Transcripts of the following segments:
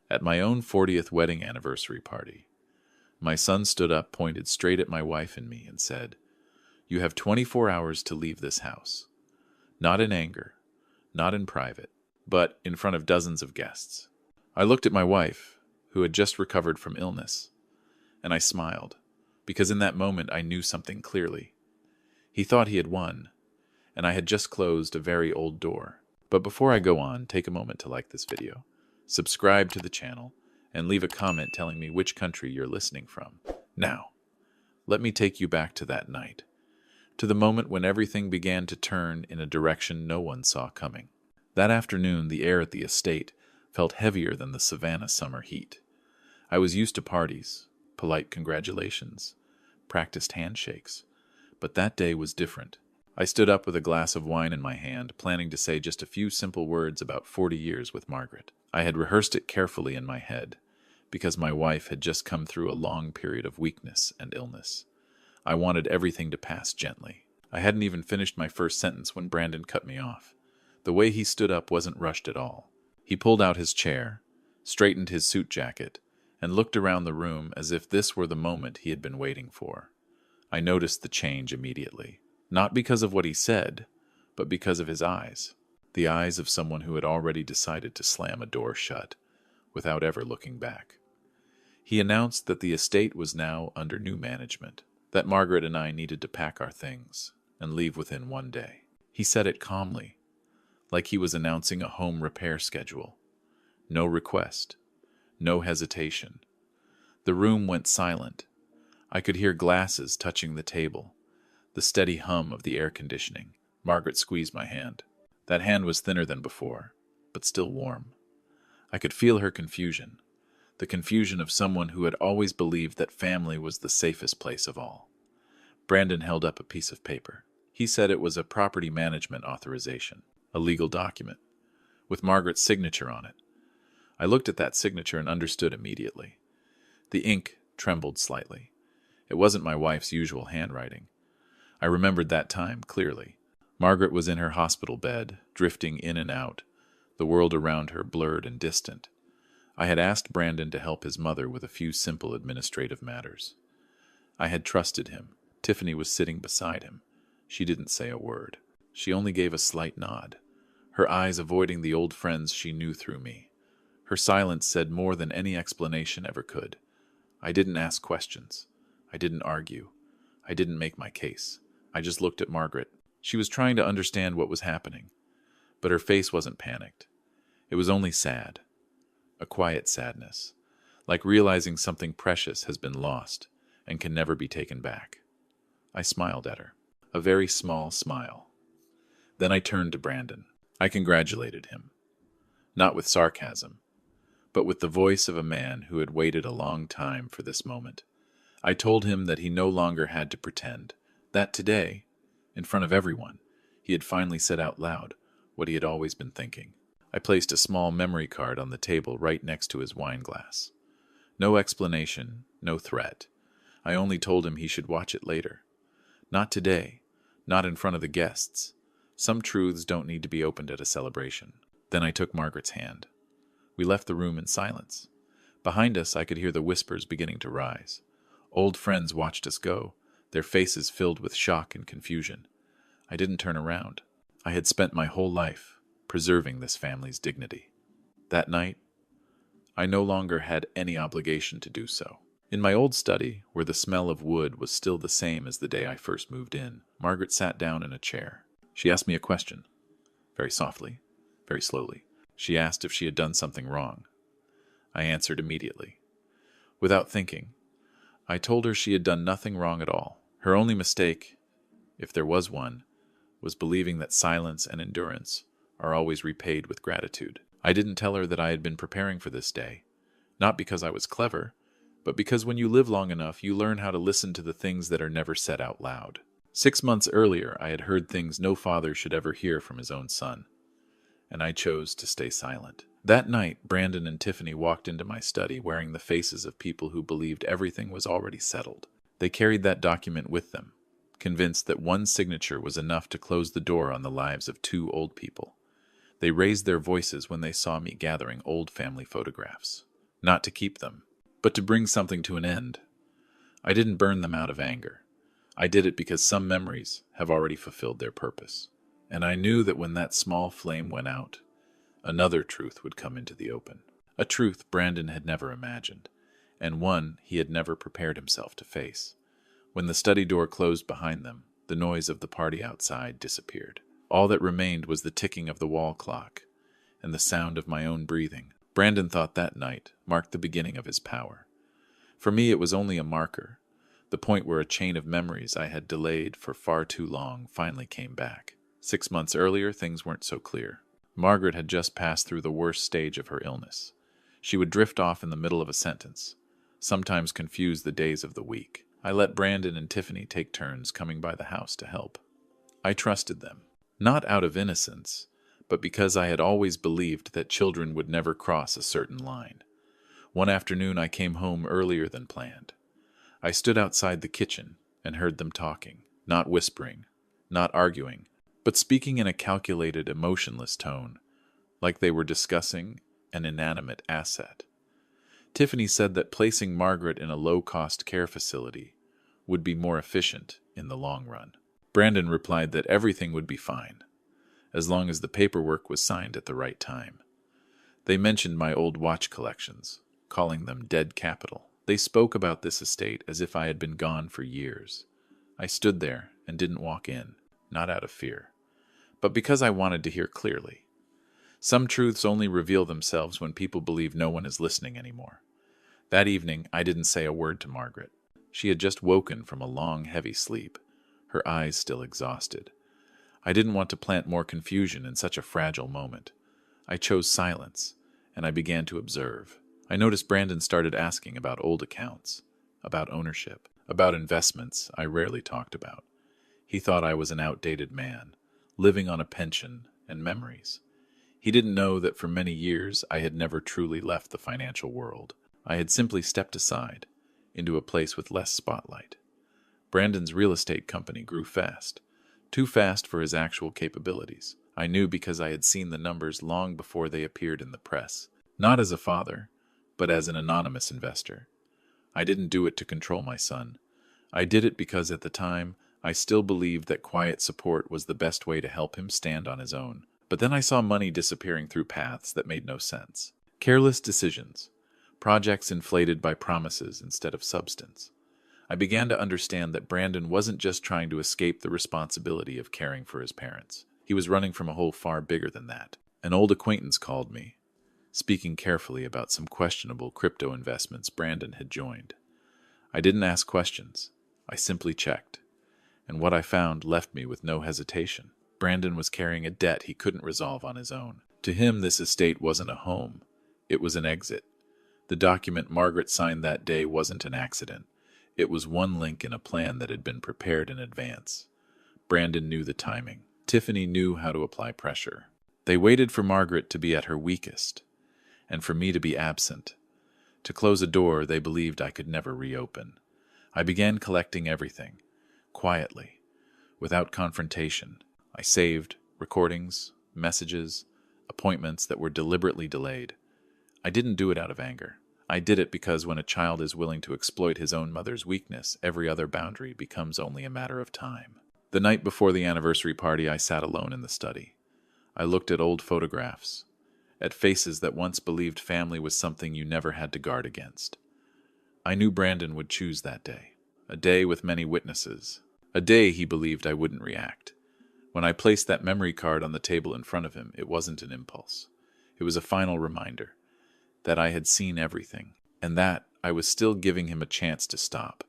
At my own 40th wedding anniversary party, my son stood up, pointed straight at my wife and me, and said, "You have 24 hours to leave this house." Not in anger, not in private, but in front of dozens of guests. I looked at my wife, who had just recovered from illness, and I smiled, because in that moment I knew something clearly. He thought he had won, and I had just closed a very old door. But before I go on, take a moment to like this video, subscribe to the channel, and leave a comment telling me which country you're listening from. Now, let me take you back to that night, to the moment when everything began to turn in a direction no one saw coming. That afternoon, the air at the estate felt heavier than the Savannah summer heat. I was used to parties, polite congratulations, practiced handshakes, but that day was different. I stood up with a glass of wine in my hand, planning to say just a few simple words about 40 years with Margaret. I had rehearsed it carefully in my head, because my wife had just come through a long period of weakness and illness. I wanted everything to pass gently. I hadn't even finished my first sentence when Brandon cut me off. The way he stood up wasn't rushed at all. He pulled out his chair, straightened his suit jacket, and looked around the room as if this were the moment he had been waiting for. I noticed the change immediately. Not because of what he said, but because of his eyes. The eyes of someone who had already decided to slam a door shut, without ever looking back. He announced that the estate was now under new management, that Margaret and I needed to pack our things and leave within one day. He said it calmly, like he was announcing a home repair schedule. No request, no hesitation. The room went silent. I could hear glasses touching the table, the steady hum of the air conditioning. Margaret squeezed my hand. That hand was thinner than before, but still warm. I could feel her confusion, the confusion of someone who had always believed that family was the safest place of all. Brandon held up a piece of paper. He said it was a property management authorization, a legal document, with Margaret's signature on it. I looked at that signature and understood immediately. The ink trembled slightly. It wasn't my wife's usual handwriting. I remembered that time clearly. Margaret was in her hospital bed, drifting in and out, the world around her blurred and distant. I had asked Brandon to help his mother with a few simple administrative matters. I had trusted him. Tiffany was sitting beside him. She didn't say a word. She only gave a slight nod, her eyes avoiding the old friends she knew through me. Her silence said more than any explanation ever could. I didn't ask questions. I didn't argue. I didn't make my case. I just looked at Margaret. She was trying to understand what was happening, but her face wasn't panicked. It was only sad, a quiet sadness, like realizing something precious has been lost and can never be taken back. I smiled at her, a very small smile. Then I turned to Brandon. I congratulated him, not with sarcasm, but with the voice of a man who had waited a long time for this moment. I told him that he no longer had to pretend, that today, in front of everyone, he had finally said out loud what he had always been thinking. I placed a small memory card on the table right next to his wine glass. No explanation, no threat. I only told him he should watch it later. Not today, not in front of the guests. Some truths don't need to be opened at a celebration. Then I took Margaret's hand. We left the room in silence. Behind us, I could hear the whispers beginning to rise. Old friends watched us go, their faces filled with shock and confusion. I didn't turn around. I had spent my whole life preserving this family's dignity. That night, I no longer had any obligation to do so. In my old study, where the smell of wood was still the same as the day I first moved in, Margaret sat down in a chair. She asked me a question, very softly, very slowly. She asked if she had done something wrong. I answered immediately. Without thinking, I told her she had done nothing wrong at all. Her only mistake, if there was one, was believing that silence and endurance are always repaid with gratitude. I didn't tell her that I had been preparing for this day, not because I was clever, but because when you live long enough, you learn how to listen to the things that are never said out loud. 6 months earlier, I had heard things no father should ever hear from his own son, and I chose to stay silent. That night, Brandon and Tiffany walked into my study wearing the faces of people who believed everything was already settled. They carried that document with them, convinced that one signature was enough to close the door on the lives of 2 old people. They raised their voices when they saw me gathering old family photographs. not to keep them, but to bring something to an end. I didn't burn them out of anger. I did it because some memories have already fulfilled their purpose. And I knew that when that small flame went out, another truth would come into the open. A truth Brandon had never imagined, and one he had never prepared himself to face. When the study door closed behind them, the noise of the party outside disappeared. All that remained was the ticking of the wall clock and the sound of my own breathing. Brandon thought that night marked the beginning of his power. For me, it was only a marker, the point where a chain of memories I had delayed for far too long finally came back. 6 months earlier, things weren't so clear. Margaret had just passed through the worst stage of her illness. She would drift off in the middle of a sentence, sometimes confuse the days of the week. I let Brandon and Tiffany take turns coming by the house to help. I trusted them, not out of innocence, but because I had always believed that children would never cross a certain line. One afternoon I came home earlier than planned. I stood outside the kitchen and heard them talking, not whispering, not arguing, but speaking in a calculated, emotionless tone, like they were discussing an inanimate asset. Tiffany said that placing Margaret in a low-cost care facility would be more efficient in the long run. Brandon replied that everything would be fine, as long as the paperwork was signed at the right time. They mentioned my old watch collections, calling them dead capital. They spoke about this estate as if I had been gone for years. I stood there and didn't walk in, not out of fear, but because I wanted to hear clearly. Some truths only reveal themselves when people believe no one is listening anymore. That evening, I didn't say a word to Margaret. She had just woken from a long, heavy sleep, her eyes still exhausted. I didn't want to plant more confusion in such a fragile moment. I chose silence, and I began to observe. I noticed Brandon started asking about old accounts, about ownership, about investments I rarely talked about. He thought I was an outdated man, living on a pension and memories. He didn't know that for many years I had never truly left the financial world. I had simply stepped aside, into a place with less spotlight. Brandon's real estate company grew fast, too fast for his actual capabilities. I knew because I had seen the numbers long before they appeared in the press, not as a father, but as an anonymous investor. I didn't do it to control my son. I did it because at the time, I still believed that quiet support was the best way to help him stand on his own. But then I saw money disappearing through paths that made no sense. Careless decisions, projects inflated by promises instead of substance. I began to understand that Brandon wasn't just trying to escape the responsibility of caring for his parents. He was running from a hole far bigger than that. An old acquaintance called me, speaking carefully about some questionable crypto investments Brandon had joined. I didn't ask questions. I simply checked. And what I found left me with no hesitation. Brandon was carrying a debt he couldn't resolve on his own. To him, this estate wasn't a home. It was an exit. The document Margaret signed that day wasn't an accident. It was one link in a plan that had been prepared in advance. Brandon knew the timing. Tiffany knew how to apply pressure. They waited for Margaret to be at her weakest, and for me to be absent, to close a door they believed I could never reopen. I began collecting everything, quietly, without confrontation. I saved recordings, messages, appointments that were deliberately delayed. I didn't do it out of anger. I did it because when a child is willing to exploit his own mother's weakness, every other boundary becomes only a matter of time. The night before the anniversary party, I sat alone in the study. I looked at old photographs, at faces that once believed family was something you never had to guard against. I knew Brandon would choose that day, a day with many witnesses, a day he believed I wouldn't react. When I placed that memory card on the table in front of him, it wasn't an impulse. It was a final reminder that I had seen everything, and that I was still giving him a chance to stop,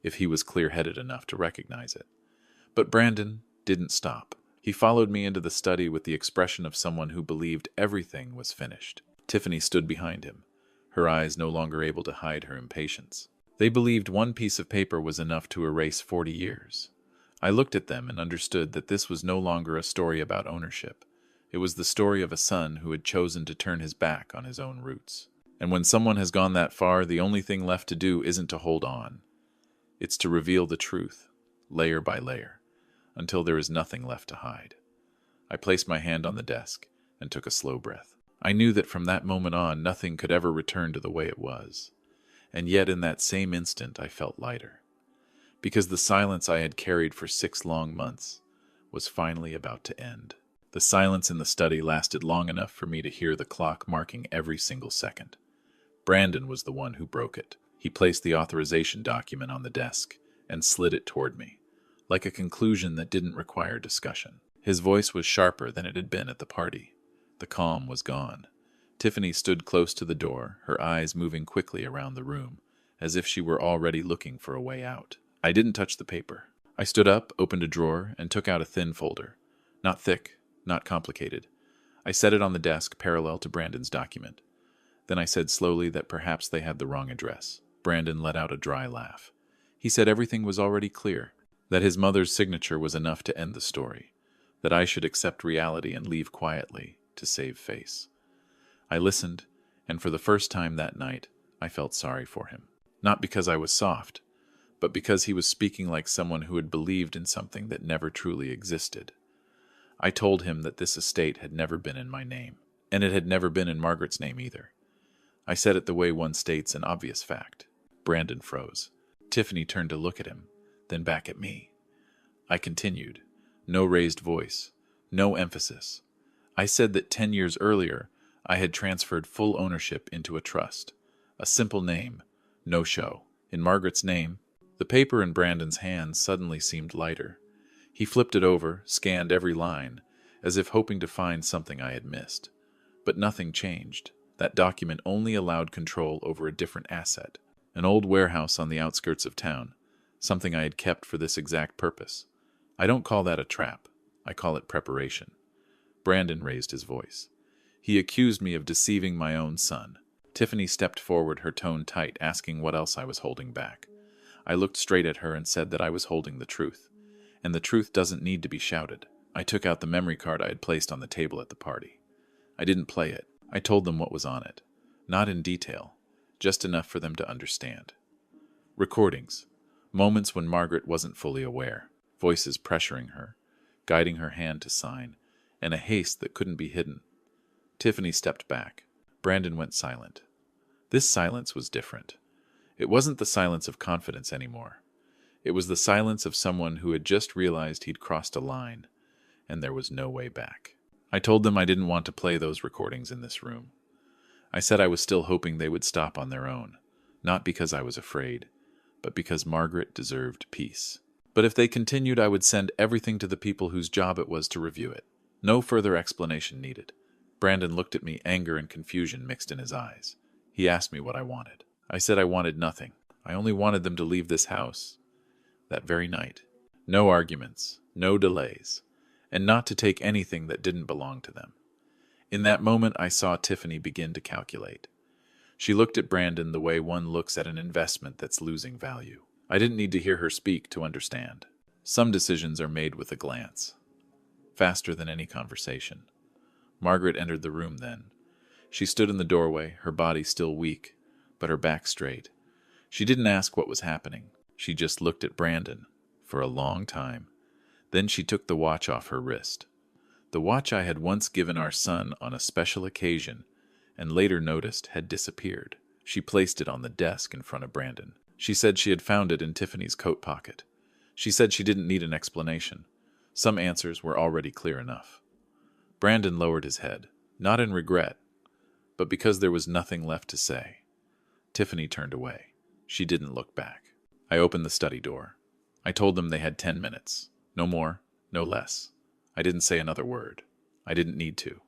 if he was clear-headed enough to recognize it. But Brandon didn't stop. He followed me into the study with the expression of someone who believed everything was finished. Tiffany stood behind him, her eyes no longer able to hide her impatience. They believed one piece of paper was enough to erase 40 years. I looked at them and understood that this was no longer a story about ownership. It was the story of a son who had chosen to turn his back on his own roots. And when someone has gone that far, the only thing left to do isn't to hold on. It's to reveal the truth, layer by layer, until there is nothing left to hide. I placed my hand on the desk and took a slow breath. I knew that from that moment on, nothing could ever return to the way it was. And yet in that same instant, I felt lighter. Because the silence I had carried for 6 long months was finally about to end. The silence in the study lasted long enough for me to hear the clock marking every single second. Brandon was the one who broke it. He placed the authorization document on the desk and slid it toward me, like a conclusion that didn't require discussion. His voice was sharper than it had been at the party. The calm was gone. Tiffany stood close to the door, her eyes moving quickly around the room, as if she were already looking for a way out. I didn't touch the paper. I stood up, opened a drawer, and took out a thin folder. Not thick, not complicated. I set it on the desk parallel to Brandon's document. Then I said slowly that perhaps they had the wrong address. Brandon let out a dry laugh. He said everything was already clear, that his mother's signature was enough to end the story, that I should accept reality and leave quietly to save face. I listened, and for the first time that night, I felt sorry for him. Not because I was soft, but because he was speaking like someone who had believed in something that never truly existed. I told him that this estate had never been in my name, and it had never been in Margaret's name either. I said it the way one states an obvious fact. Brandon froze. Tiffany turned to look at him, then back at me. I continued. No raised voice, no emphasis. I said that 10 years earlier, I had transferred full ownership into a trust. A simple name, no show. In Margaret's name, the paper in Brandon's hands suddenly seemed lighter. He flipped it over, scanned every line, as if hoping to find something I had missed. But nothing changed. That document only allowed control over a different asset, an old warehouse on the outskirts of town, something I had kept for this exact purpose. I don't call that a trap. I call it preparation. Brandon raised his voice. He accused me of deceiving my own son. Tiffany stepped forward, her tone tight, asking what else I was holding back. I looked straight at her and said that I was holding the truth. And the truth doesn't need to be shouted. I took out the memory card I had placed on the table at the party. I didn't play it. I told them what was on it. Not in detail, just enough for them to understand. Recordings. Moments when Margaret wasn't fully aware. Voices pressuring her, guiding her hand to sign, and a haste that couldn't be hidden. Tiffany stepped back. Brandon went silent. This silence was different. It wasn't the silence of confidence anymore. It was the silence of someone who had just realized he'd crossed a line, and there was no way back. I told them I didn't want to play those recordings in this room. I said I was still hoping they would stop on their own, not because I was afraid, but because Margaret deserved peace. But if they continued, I would send everything to the people whose job it was to review it. No further explanation needed. Brandon looked at me, anger and confusion mixed in his eyes. He asked me what I wanted. I said I wanted nothing. I only wanted them to leave this house that very night. No arguments, no delays, and not to take anything that didn't belong to them. In that moment, I saw Tiffany begin to calculate. She looked at Brandon the way one looks at an investment that's losing value. I didn't need to hear her speak to understand. Some decisions are made with a glance, faster than any conversation. Margaret entered the room then. She stood in the doorway, her body still weak, but her back straight. She didn't ask what was happening. She just looked at Brandon for a long time. Then she took the watch off her wrist. The watch I had once given our son on a special occasion and later noticed had disappeared. She placed it on the desk in front of Brandon. She said she had found it in Tiffany's coat pocket. She said she didn't need an explanation. Some answers were already clear enough. Brandon lowered his head, not in regret, but because there was nothing left to say. Tiffany turned away. She didn't look back. I opened the study door. I told them they had 10 minutes. No more, no less. I didn't say another word. I didn't need to.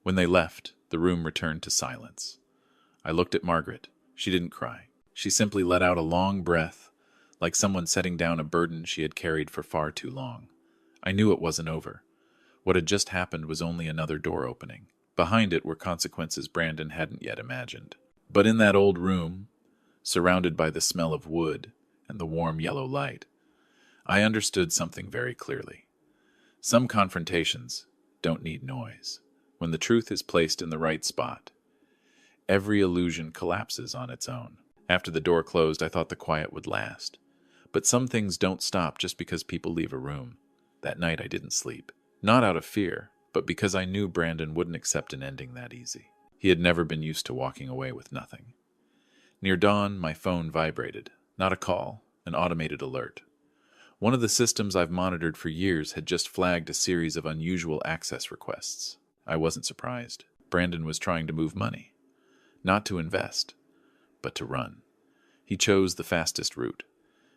When they left, the room returned to silence. I looked at Margaret. She didn't cry. She simply let out a long breath, like someone setting down a burden she had carried for far too long. I knew it wasn't over. What had just happened was only another door opening. Behind it were consequences Brandon hadn't yet imagined. But in that old room, surrounded by the smell of wood and the warm yellow light, I understood something very clearly. Some confrontations don't need noise. When the truth is placed in the right spot, every illusion collapses on its own. After the door closed, I thought the quiet would last. But some things don't stop just because people leave a room. That night I didn't sleep. Not out of fear, but because I knew Brandon wouldn't accept an ending that easy. He had never been used to walking away with nothing. Near dawn, my phone vibrated. Not a call, an automated alert. One of the systems I've monitored for years had just flagged a series of unusual access requests. I wasn't surprised. Brandon was trying to move money. Not to invest, but to run. He chose the fastest route.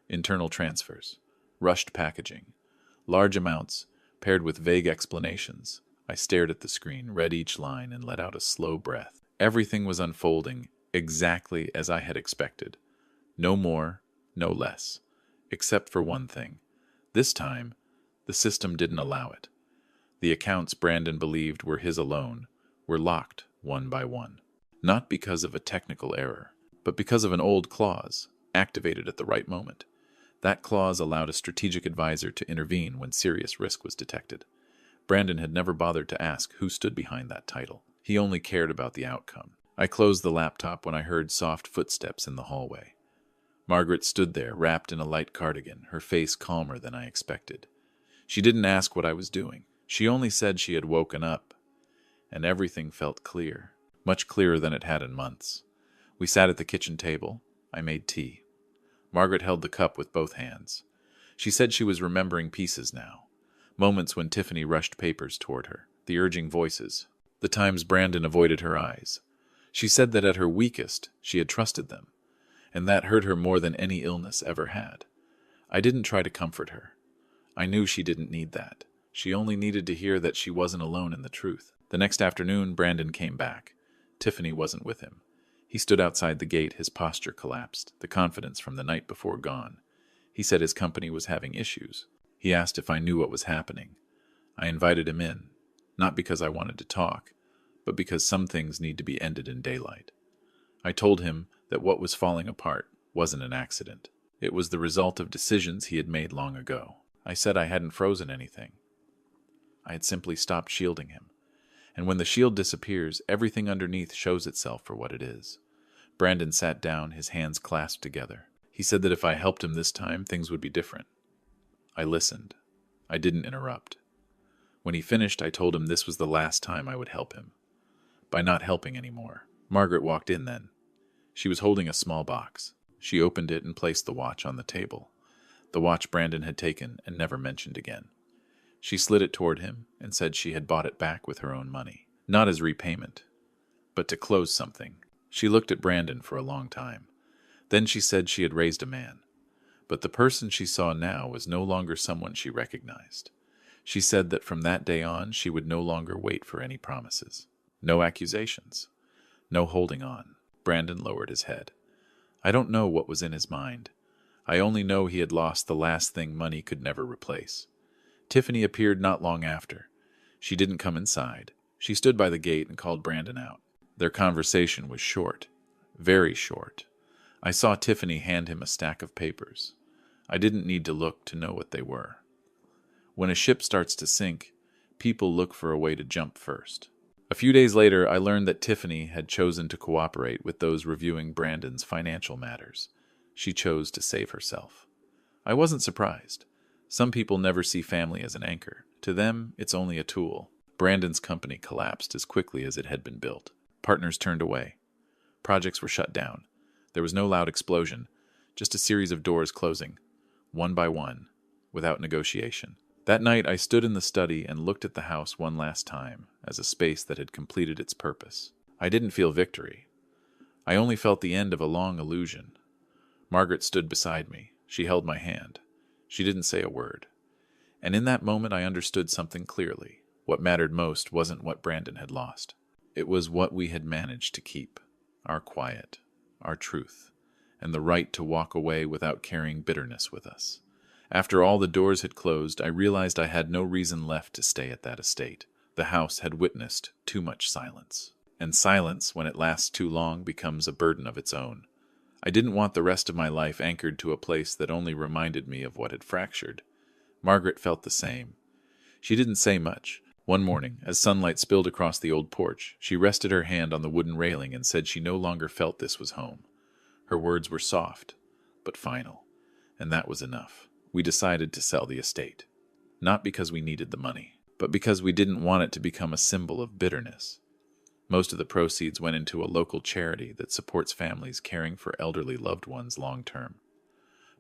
Internal transfers, rushed packaging, large amounts paired with vague explanations. I stared at the screen, read each line, and let out a slow breath. Everything was unfolding exactly as I had expected. No more, no less. Except for one thing. This time, the system didn't allow it. The accounts Brandon believed were his alone were locked one by one. Not because of a technical error, but because of an old clause, activated at the right moment. That clause allowed a strategic advisor to intervene when serious risk was detected. Brandon had never bothered to ask who stood behind that title. He only cared about the outcome. I closed the laptop when I heard soft footsteps in the hallway. Margaret stood there, wrapped in a light cardigan, her face calmer than I expected. She didn't ask what I was doing. She only said she had woken up, and everything felt clear, much clearer than it had in months. We sat at the kitchen table. I made tea. Margaret held the cup with both hands. She said she was remembering pieces now, moments when Tiffany rushed papers toward her, the urging voices, the times Brandon avoided her eyes. She said that at her weakest, she had trusted them, and that hurt her more than any illness ever had. I didn't try to comfort her. I knew she didn't need that. She only needed to hear that she wasn't alone in the truth. The next afternoon, Brandon came back. Tiffany wasn't with him. He stood outside the gate, his posture collapsed, the confidence from the night before gone. He said his company was having issues. He asked if I knew what was happening. I invited him in, not because I wanted to talk, but because some things need to be ended in daylight. I told him that what was falling apart wasn't an accident. It was the result of decisions he had made long ago. I said I hadn't frozen anything. I had simply stopped shielding him. And when the shield disappears, everything underneath shows itself for what it is. Brandon sat down, his hands clasped together. He said that if I helped him this time, things would be different. I listened. I didn't interrupt. When he finished, I told him this was the last time I would help him. By not helping anymore. Margaret walked in then. She was holding a small box. She opened it and placed the watch on the table. The watch Brandon had taken and never mentioned again. She slid it toward him and said she had bought it back with her own money. Not as repayment, but to close something. She looked at Brandon for a long time. Then she said she had raised a man. But the person she saw now was no longer someone she recognized. She said that from that day on she would no longer wait for any promises. No accusations. No holding on. Brandon lowered his head. I don't know what was in his mind. I only know he had lost the last thing money could never replace. Tiffany appeared not long after. She didn't come inside. She stood by the gate and called Brandon out. Their conversation was short. Very short. I saw Tiffany hand him a stack of papers. I didn't need to look to know what they were. When a ship starts to sink, people look for a way to jump first. A few days later, I learned that Tiffany had chosen to cooperate with those reviewing Brandon's financial matters. She chose to save herself. I wasn't surprised. Some people never see family as an anchor. To them, it's only a tool. Brandon's company collapsed as quickly as it had been built. Partners turned away. Projects were shut down. There was no loud explosion, just a series of doors closing, one by one, without negotiation. That night I stood in the study and looked at the house one last time as a space that had completed its purpose. I didn't feel victory. I only felt the end of a long illusion. Margaret stood beside me. She held my hand. She didn't say a word. And in that moment I understood something clearly. What mattered most wasn't what Brandon had lost. It was what we had managed to keep. Our quiet, our truth, and the right to walk away without carrying bitterness with us. After all the doors had closed, I realized I had no reason left to stay at that estate. The house had witnessed too much silence. And silence, when it lasts too long, becomes a burden of its own. I didn't want the rest of my life anchored to a place that only reminded me of what had fractured. Margaret felt the same. She didn't say much. One morning, as sunlight spilled across the old porch, she rested her hand on the wooden railing and said she no longer felt this was home. Her words were soft, but final, and that was enough. We decided to sell the estate. Not because we needed the money, but because we didn't want it to become a symbol of bitterness. Most of the proceeds went into a local charity that supports families caring for elderly loved ones long term.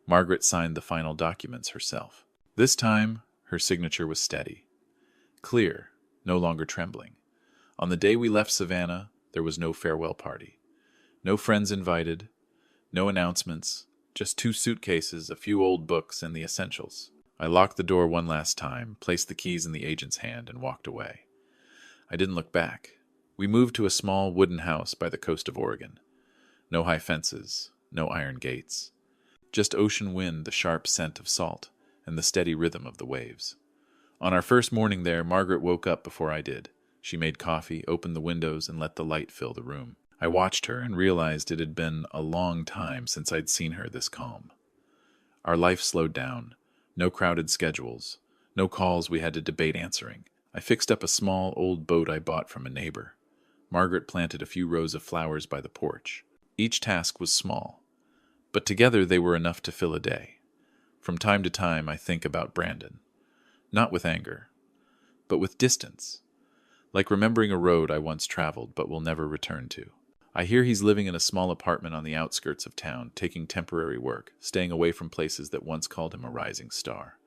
Margaret signed the final documents herself. This time, her signature was steady, clear, no longer trembling. On the day we left Savannah, there was no farewell party. No friends invited, no announcements, just 2 suitcases, a few old books, and the essentials. I locked the door one last time, placed the keys in the agent's hand, and walked away. I didn't look back. We moved to a small wooden house by the coast of Oregon. No high fences, no iron gates. Just ocean wind, the sharp scent of salt, and the steady rhythm of the waves. On our first morning there, Margaret woke up before I did. She made coffee, opened the windows, and let the light fill the room. I watched her and realized it had been a long time since I'd seen her this calm. Our life slowed down. No crowded schedules. No calls we had to debate answering. I fixed up a small old boat I bought from a neighbor. Margaret planted a few rows of flowers by the porch. Each task was small, but together they were enough to fill a day. From time to time I think about Brandon. Not with anger, but with distance. Like remembering a road I once traveled but will never return to. I hear he's living in a small apartment on the outskirts of town, taking temporary work, staying away from places that once called him a rising star.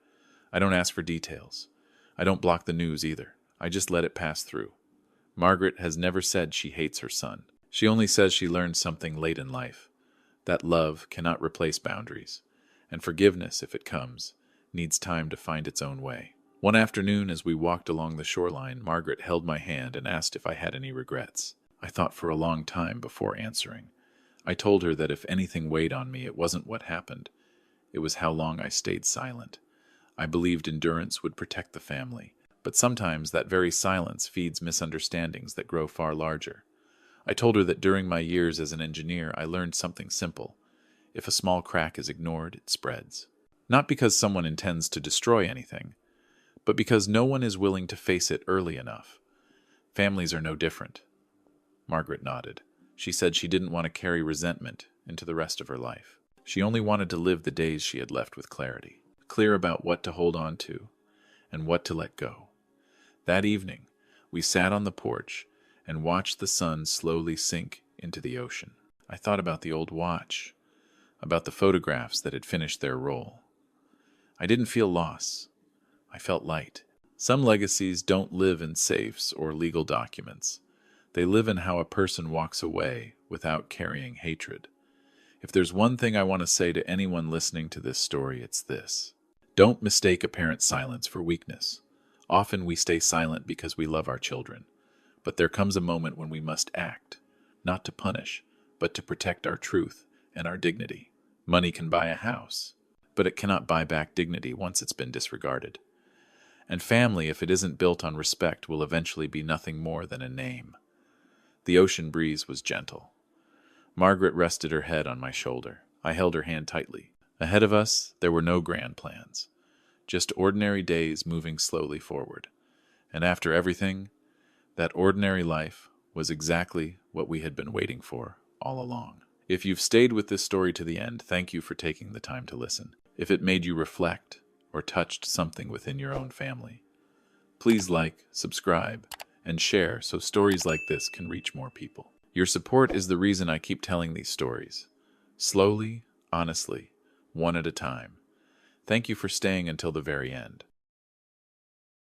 I don't ask for details. I don't block the news either. I just let it pass through. Margaret has never said she hates her son. She only says she learned something late in life, that love cannot replace boundaries, and forgiveness, if it comes, needs time to find its own way. One afternoon, as we walked along the shoreline, Margaret held my hand and asked if I had any regrets. I thought for a long time before answering. I told her that if anything weighed on me, it wasn't what happened. It was how long I stayed silent. I believed endurance would protect the family, but sometimes that very silence feeds misunderstandings that grow far larger. I told her that during my years as an engineer, I learned something simple. If a small crack is ignored, it spreads. Not because someone intends to destroy anything, but because no one is willing to face it early enough. Families are no different. Margaret nodded. She said she didn't want to carry resentment into the rest of her life. She only wanted to live the days she had left with clarity, clear about what to hold on to and what to let go. That evening, we sat on the porch and watched the sun slowly sink into the ocean. I thought about the old watch, about the photographs that had finished their role. I didn't feel loss. I felt light. Some legacies don't live in safes or legal documents. They live in how a person walks away without carrying hatred. If there's one thing I want to say to anyone listening to this story, it's this. Don't mistake apparent silence for weakness. Often we stay silent because we love our children. But there comes a moment when we must act, not to punish, but to protect our truth and our dignity. Money can buy a house, but it cannot buy back dignity once it's been disregarded. And family, if it isn't built on respect, will eventually be nothing more than a name. The ocean breeze was gentle. Margaret rested her head on my shoulder. I held her hand tightly. Ahead of us, there were no grand plans, just ordinary days moving slowly forward. And after everything, that ordinary life was exactly what we had been waiting for all along. If you've stayed with this story to the end, thank you for taking the time to listen. If it made you reflect or touched something within your own family, please like, subscribe, and share so stories like this can reach more people. Your support is the reason I keep telling these stories. Slowly, honestly, one at a time. Thank you for staying until the very end.